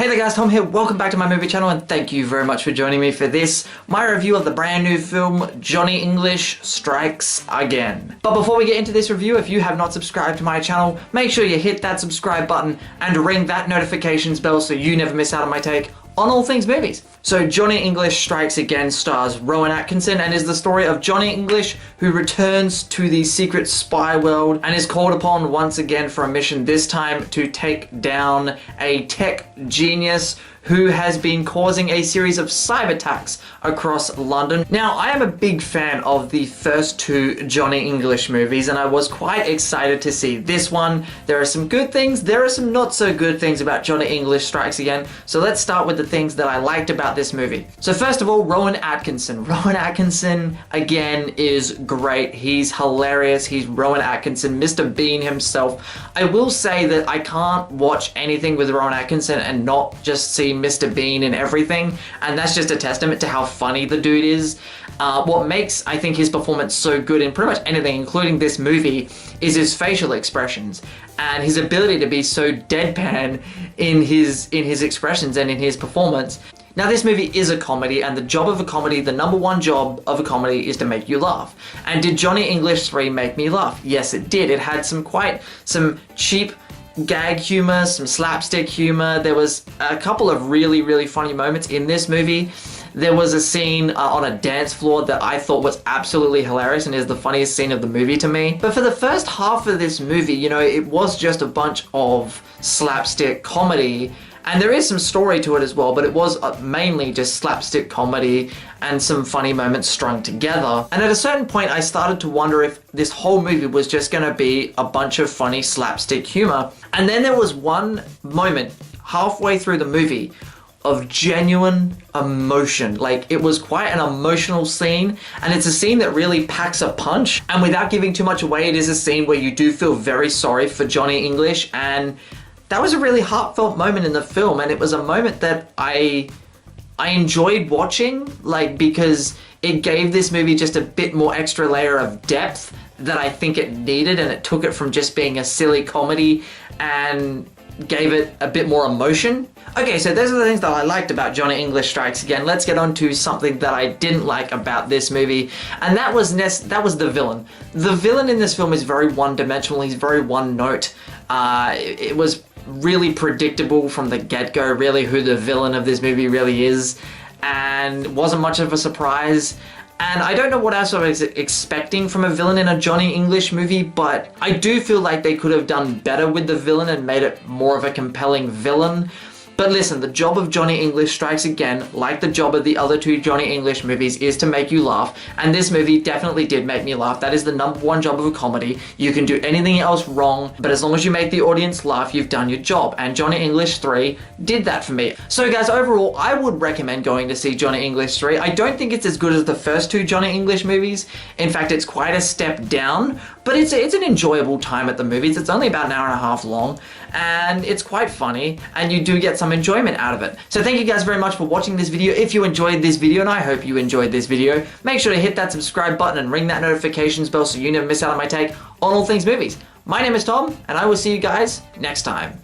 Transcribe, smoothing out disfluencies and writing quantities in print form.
Hey there guys, Tom here, welcome back to my movie channel and thank you very much for joining me for this, my review of the brand new film, Johnny English Strikes Again. But before we get into this review, if you have not subscribed to my channel, make sure you hit that subscribe button and ring that notifications bell so you never miss out on my take on all things movies. So Johnny English Strikes Again stars Rowan Atkinson and is the story of Johnny English who returns to the secret spy world and is called upon once again for a mission, this time to take down a tech genius who has been causing a series of cyber attacks across London. Now, I am a big fan of the first two Johnny English movies and I was quite excited to see this one. There are some good things, there are some not so good things about Johnny English Strikes Again, so let's start with the things that I liked about this movie. So first of all, Rowan Atkinson. Rowan Atkinson, again, is great. He's hilarious. He's Rowan Atkinson, Mr. Bean himself. I will say that I can't watch anything with Rowan Atkinson and not just see Mr. Bean in everything, and that's just a testament to how funny the dude is. What makes, I think, his performance so good in pretty much anything, including this movie, is his facial expressions and his ability to be so deadpan in his expressions and in his performance. Now, this movie is a comedy, and the job of a comedy, the number one job of a comedy, is to make you laugh. And did Johnny English 3 make me laugh? Yes, it did. It had some cheap gag humor, some slapstick humor. There was a couple of really funny moments in this movie. There was a scene on a dance floor that I thought was absolutely hilarious and is the funniest scene of the movie to me. But for the first half of this movie, you know, it was just a bunch of slapstick comedy. And there is some story to it as well, but it was mainly just slapstick comedy and some funny moments strung together. And at a certain point, I started to wonder if this whole movie was just gonna be a bunch of funny slapstick humor. And then there was one moment halfway through the movie of genuine emotion. Like, it was quite an emotional scene, and it's a scene that really packs a punch. And without giving too much away, it is a scene where you do feel very sorry for Johnny English, and that was a really heartfelt moment in the film, and it was a moment that I enjoyed watching, like, because it gave this movie just a bit more extra layer of depth that I think it needed, and it took it from just being a silly comedy and gave it a bit more emotion. Okay, so those are the things that I liked about Johnny English Strikes Again. Let's get on to something that I didn't like about this movie, and that was the villain. The villain in this film is very one-dimensional, he's very one-note. It was really predictable from the get-go, really, who the villain of this movie really is, and wasn't much of a surprise. And I don't know what else I was expecting from a villain in a Johnny English movie, but I do feel like they could have done better with the villain and made it more of a compelling villain. But listen, the job of Johnny English Strikes Again, like the job of the other two Johnny English movies, is to make you laugh. And this movie definitely did make me laugh. That is the number one job of a comedy. You can do anything else wrong, but as long as you make the audience laugh, you've done your job. And Johnny English 3 did that for me. So guys, overall, I would recommend going to see Johnny English 3. I don't think it's as good as the first two Johnny English movies. In fact, it's quite a step down, but it's an enjoyable time at the movies. It's only about an hour and a half long, and it's quite funny, and you do get some enjoyment out of it. So thank you guys very much for watching this video. If you enjoyed this video, and I hope you enjoyed this video, make sure to hit that subscribe button and ring that notifications bell so you never miss out on my take on all things movies. My name is Tom, and I will see you guys next time.